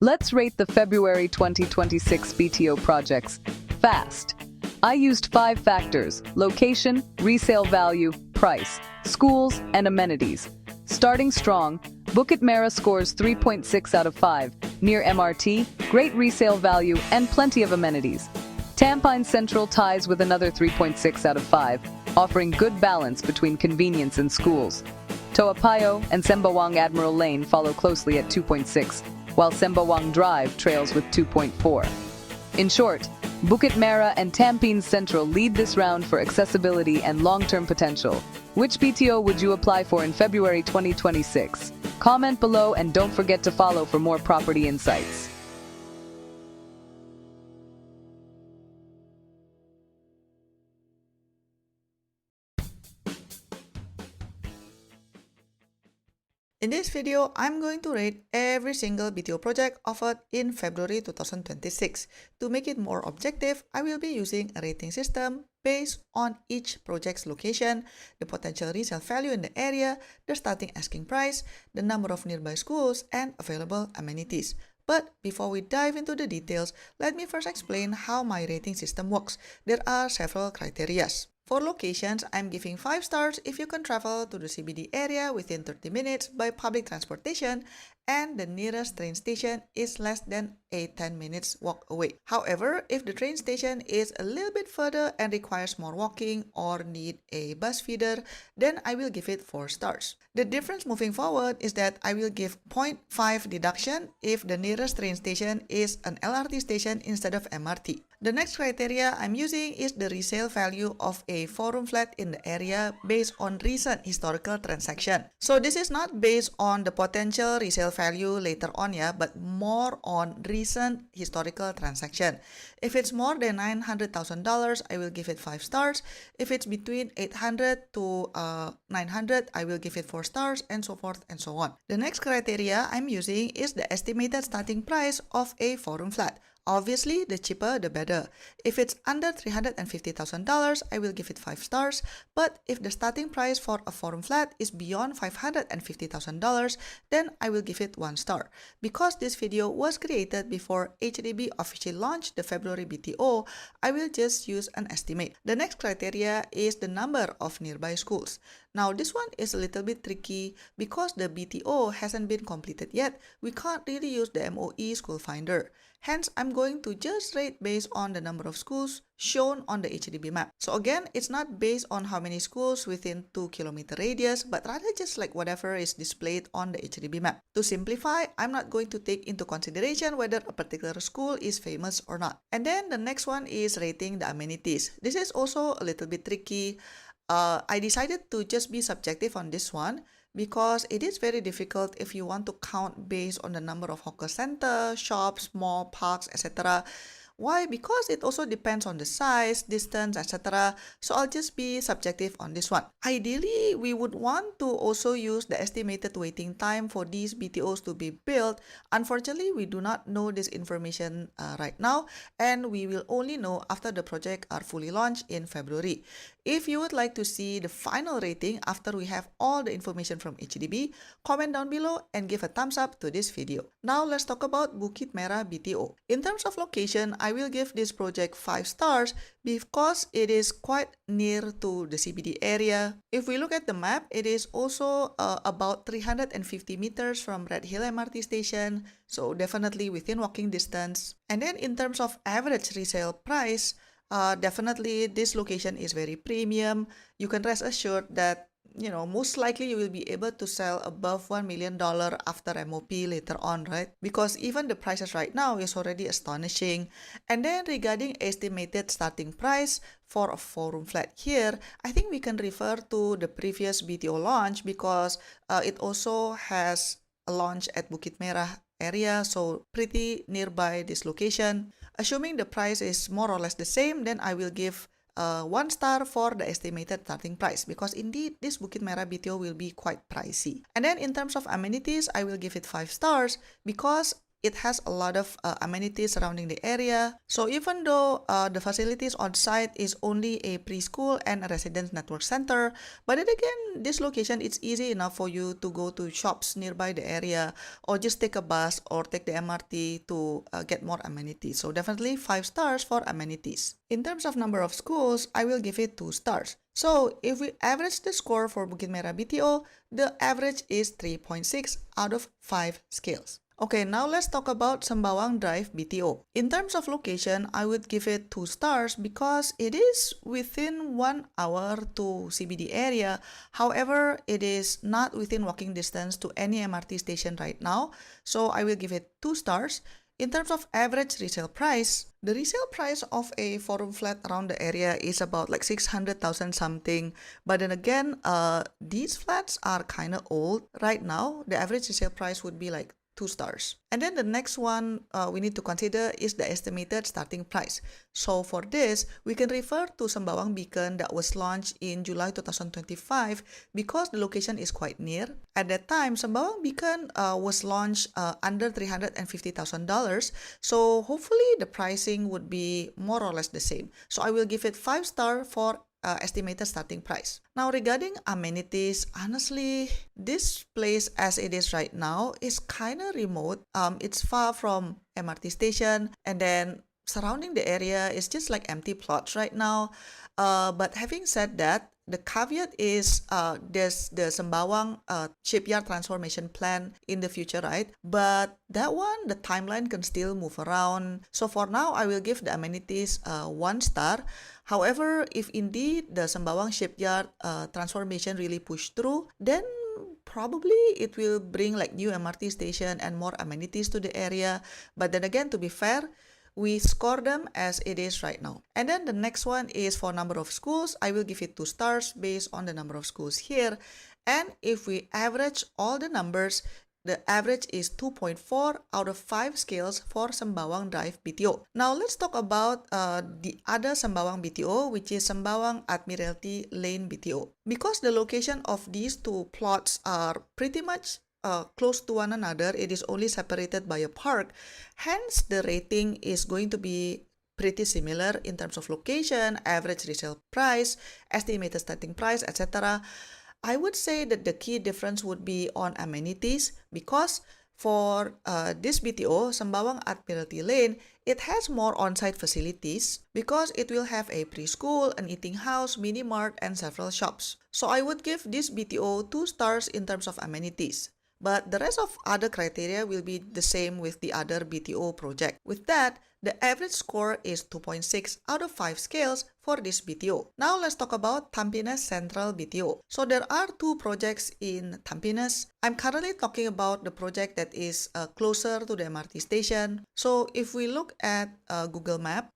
Let's rate the February 2026 BTO projects. Fast. I used 5 factors: location, resale value, price, schools, and amenities. Starting strong, Bukit Merah scores 3.6 out of 5, near MRT, great resale value, and plenty of amenities. Tampines Central ties with another 3.6 out of 5, offering good balance between convenience and schools. Payoh and Sembawang Admiral Lane follow closely at 2.6, while Sembawang Drive trails with 2.4. In short, Bukit Merah and Tampines Central lead this round for accessibility and long-term potential. Which BTO would you apply for in February 2026? Comment below and don't forget to follow for more property insights. In this video, I'm going to rate every single BTO project offered in February 2026. To make it more objective, I will be using a rating system based on each project's location, the potential resale value in the area, the starting asking price, the number of nearby schools, and available amenities. But before we dive into the details, let me first explain how my rating system works. There are several criteria. For locations, I'm giving 5 stars if you can travel to the CBD area within 30 minutes by public transportation and the nearest train station is less than a 10 minutes walk away. However, if the train station is a little bit further and requires more walking or need a bus feeder, then I will give it 4 stars. The difference moving forward is that I will give 0.5 deduction if the nearest train station is an LRT station instead of MRT. The next criteria I'm using is the resale value of a 4-room flat in the area based on recent historical transaction. So this is not based on the potential resale value later on, but more on recent historical transaction. If it's more than $900,000, I will give it 5 stars. If it's between 800 to 900, I will give it 4 stars, and so forth and so on. The next criteria I'm using is the estimated starting price of a 4-room flat. Obviously, the cheaper, the better. If it's under $350,000, I will give it 5 stars. But if the starting price for a 4-room flat is beyond $550,000, then I will give it 1 star. Because this video was created before HDB officially launched the February BTO, I will just use an estimate. The next criteria is the number of nearby schools. Now, this one is a little bit tricky because the BTO hasn't been completed yet. We can't really use the MOE school finder. Hence, I'm going to just rate based on the number of schools shown on the HDB map. So again, it's not based on how many schools within 2-kilometer radius, but rather just like whatever is displayed on the HDB map. To simplify, I'm not going to take into consideration whether a particular school is famous or not. And then the next one is rating the amenities. This is also a little bit tricky. I decided to just be subjective on this one because it is very difficult if you want to count based on the number of hawker centers, shops, mall, parks, etc. Why? Because it also depends on the size, distance, etc. So I'll just be subjective on this one. Ideally, we would want to also use the estimated waiting time for these BTOs to be built. Unfortunately, we do not know this information right now, and we will only know after the project are fully launched in February. If you would like to see the final rating after we have all the information from HDB, comment down below and give a thumbs up to this video. Now let's talk about Bukit Merah BTO. In terms of location, I will give this project 5 stars because it is quite near to the CBD area. If we look at the map, it is also about 350 meters from Redhill MRT station, so definitely within walking distance. And then in terms of average resale price, definitely this location is very premium. You can rest assured that most likely you will be able to sell above $1 million after MOP later on, right? Because even the prices right now is already astonishing. And then regarding estimated starting price for a 4-room flat here, I think we can refer to the previous BTO launch because it also has a launch at Bukit Merah area, so pretty nearby this location. Assuming the price is more or less the same, then I will give 1 star for the estimated starting price because indeed this Bukit Merah BTO will be quite pricey. And then in terms of amenities, I will give it 5 stars because it has a lot of amenities surrounding the area. So even though the facilities on site is only a preschool and a residence network center, but then again, this location, it's easy enough for you to go to shops nearby the area, or just take a bus or take the MRT to get more amenities. So definitely 5 stars for amenities. In terms of number of schools, I will give it 2 stars. So if we average the score for Bukit Merah BTO, the average is 3.6 out of 5 scales. Okay, now let's talk about Sembawang Drive BTO. In terms of location, I would give it 2 stars because it is within 1 hour to CBD area. However, it is not within walking distance to any MRT station right now. So I will give it 2 stars. In terms of average resale price, the resale price of a 4-room flat around the area is about like 600,000 something. But then again, these flats are kind of old. Right now, the average resale price would be like 2 stars. And then the next one we need to consider is the estimated starting price. So for this, we can refer to Sembawang Beacon that was launched in July 2025 because the location is quite near. At that time, Sembawang Beacon was launched under $350,000. So hopefully the pricing would be more or less the same. So I will give it 5 star for estimated starting price. Now regarding amenities, honestly, this place as it is right now is kind of remote. It's far from MRT station, and then surrounding the area is just like empty plots right now. But having said that, the caveat is there's the Sembawang shipyard transformation plan in the future, right? But that one, the timeline can still move around. So for now, I will give the amenities 1 star. However, if indeed the Sembawang shipyard transformation really push through, then probably it will bring like new MRT station and more amenities to the area. But then again, to be fair, we score them as it is right now. And then the next one is for number of schools. I will give it 2 stars based on the number of schools here. And if we average all the numbers, the average is 2.4 out of 5 scales for Sembawang Drive BTO. Now let's talk about the other Sembawang BTO, which is Sembawang Admiralty Lane BTO. Because the location of these 2 plots are pretty much close to one another, it is only separated by a park. Hence, the rating is going to be pretty similar in terms of location, average resale price, estimated starting price, etc. I would say that the key difference would be on amenities because for this BTO, Sembawang Admiralty Lane, it has more on-site facilities because it will have a preschool, an eating house, mini mart, and several shops. So I would give this BTO 2 stars in terms of amenities. But the rest of other criteria will be the same with the other BTO project. With that, the average score is 2.6 out of 5 scales for this BTO. Now let's talk about Tampines Central BTO. So there are 2 projects in Tampines. I'm currently talking about the project that is closer to the MRT station. So if we look at Google Map,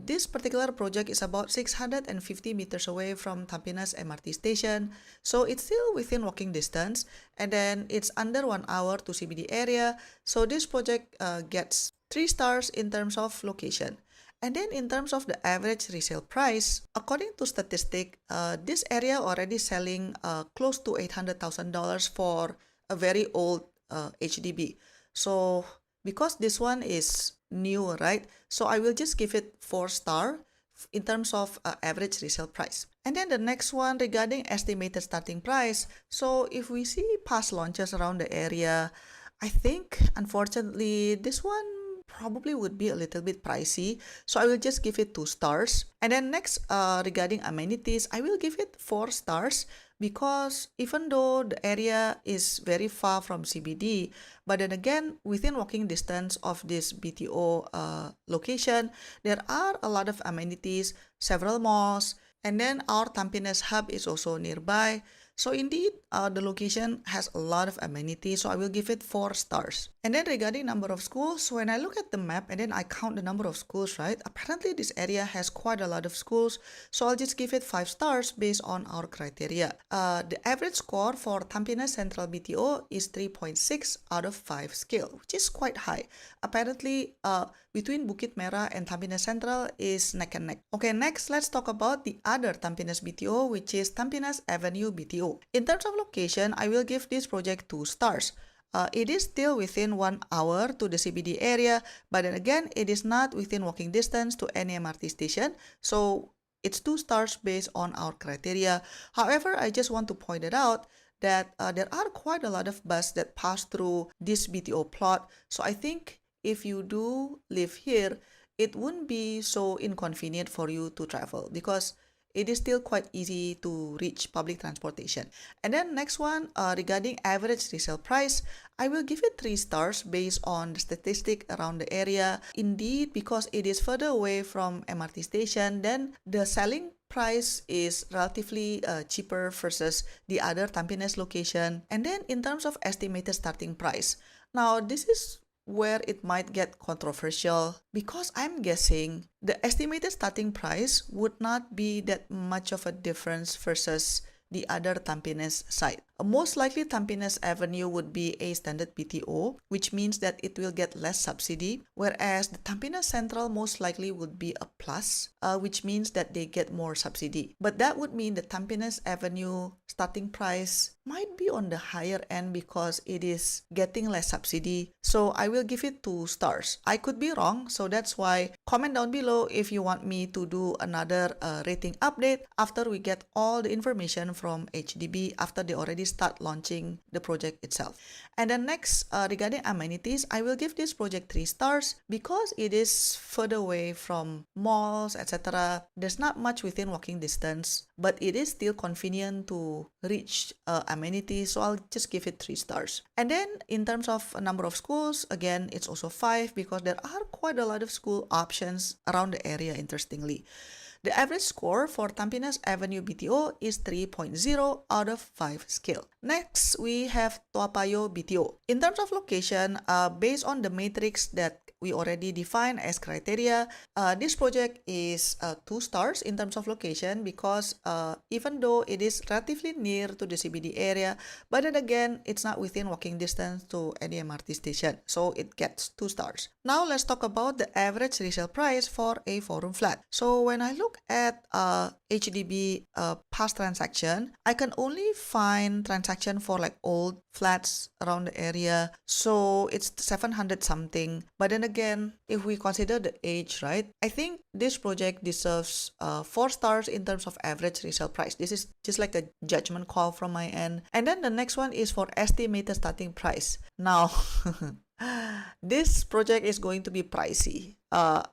this particular project is about 650 meters away from Tampines MRT station. So it's still within walking distance, and then it's under 1 hour to CBD area. So this project gets 3 stars in terms of location. And then in terms of the average resale price, according to statistic, this area already selling close to $800,000 for a very old HDB. So because this one is new, right? So I will just give it 4 star in terms of average resale price. And then the next one regarding estimated starting price. So if we see past launches around the area, I think unfortunately this one probably would be a little bit pricey, so I will just give it 2 stars. And then next, regarding amenities, I will give it 4 stars because even though the area is very far from CBD, but then again, within walking distance of this BTO location, there are a lot of amenities, several malls, and then our Tampines hub is also nearby. So indeed, the location has a lot of amenities, so I will give it 4 stars. And then regarding number of schools, when I look at the map and then I count the number of schools, right? Apparently this area has quite a lot of schools, so I'll just give it 5 stars based on our criteria. The average score for Tampines Central BTO is 3.6 out of 5 scale, which is quite high. Apparently, between Bukit Merah and Tampines Central is neck and neck. Okay, next let's talk about the other Tampines BTO, which is Tampines Avenue BTO. In terms of location, I will give this project 2 stars. It is still within 1 hour to the CBD area, but then again, it is not within walking distance to any MRT station. So it's 2 stars based on our criteria. However, I just want to point it out that there are quite a lot of buses that pass through this BTO plot. So I think if you do live here, it wouldn't be so inconvenient for you to travel because it is still quite easy to reach public transportation. And then next one, regarding average resale price, I will give it 3 stars based on the statistic around the area. Indeed, because it is further away from MRT station, then the selling price is relatively cheaper versus the other Tampines location. And then in terms of estimated starting price, now this is where it might get controversial because I'm guessing the estimated starting price would not be that much of a difference versus the other Tampines site. Most likely Tampines Avenue would be a standard BTO, which means that it will get less subsidy, whereas the Tampines Central most likely would be a plus, which means that they get more subsidy. But that would mean the Tampines Avenue starting price might be on the higher end because it is getting less subsidy. So I will give it 2 stars. I could be wrong, so that's why comment down below if you want me to do another rating update after we get all the information from HDB after they already start launching the project itself. And then next, regarding amenities, I will give this project 3 stars because it is further away from malls, etc. There's not much within walking distance, but it is still convenient to reach amenities, so I'll just give it 3 stars. And then in terms of a number of schools, again, it's also 5 because there are quite a lot of school options around the area, interestingly. The average score for Tampines Avenue BTO is 3.0 out of 5 scale. Next, we have Payoh BTO. In terms of location, based on the matrix that we already defined as criteria, this project is 2 stars in terms of location because even though it is relatively near to the CBD area, but then again, it's not within walking distance to any MRT station, so it gets 2 stars. Now, let's talk about the average resale price for a 4-room flat. So when I look at HDB past transaction, I can only find transaction for like old flats around the area, so it's 700 something. But then again, if we consider the age, right, I think this project deserves 4 stars in terms of average resale price. This is just like a judgment call from my end. And then the next one is for estimated starting price. Now this project is going to be pricey.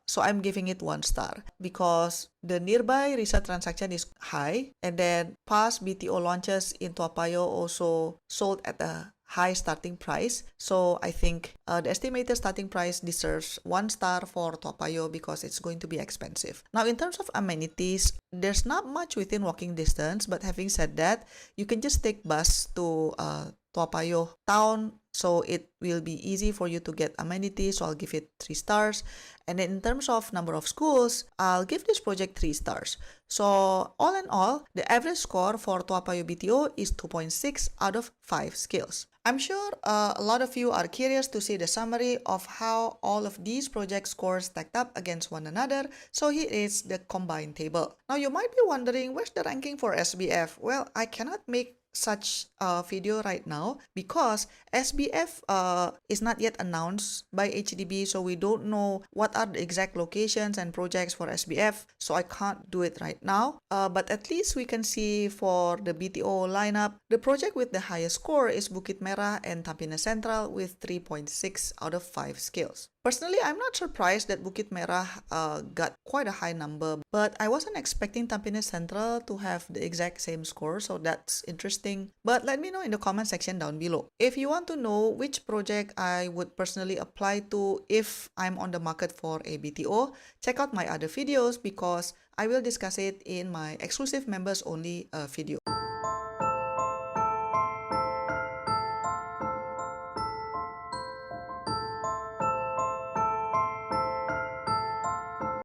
So I'm giving it 1 star because the nearby resale transaction is high, and then past BTO launches in Payoh also sold at a high starting price. So I think the estimated starting price deserves 1 star for Payoh because it's going to be expensive. Now, in terms of amenities, there's not much within walking distance, but having said that, you can just take bus to Payoh town, so it will be easy for you to get amenities, so I'll give it 3 stars. And then in terms of number of schools, I'll give this project 3 stars. So all in all, the average score for Payoh BTO is 2.6 out of 5 scales. I'm sure a lot of you are curious to see the summary of how all of these project scores stacked up against one another, so here is the combined table. Now you might be wondering, where's the ranking for SBF? Well, I cannot make such a video right now because SBF is not yet announced by HDB, so we don't know what are the exact locations and projects for SBF, so I can't do it right now. But at least we can see for the BTO lineup, the project with the highest score is Bukit Merah and Tampines Central with 3.6 out of 5 scales. Personally, I'm not surprised that Bukit Merah got quite a high number, but I wasn't expecting Tampines Central to have the exact same score, so that's interesting. But let me know in the comment section down below. If you want to know which project I would personally apply to if I'm on the market for a BTO, check out my other videos because I will discuss it in my exclusive members only video.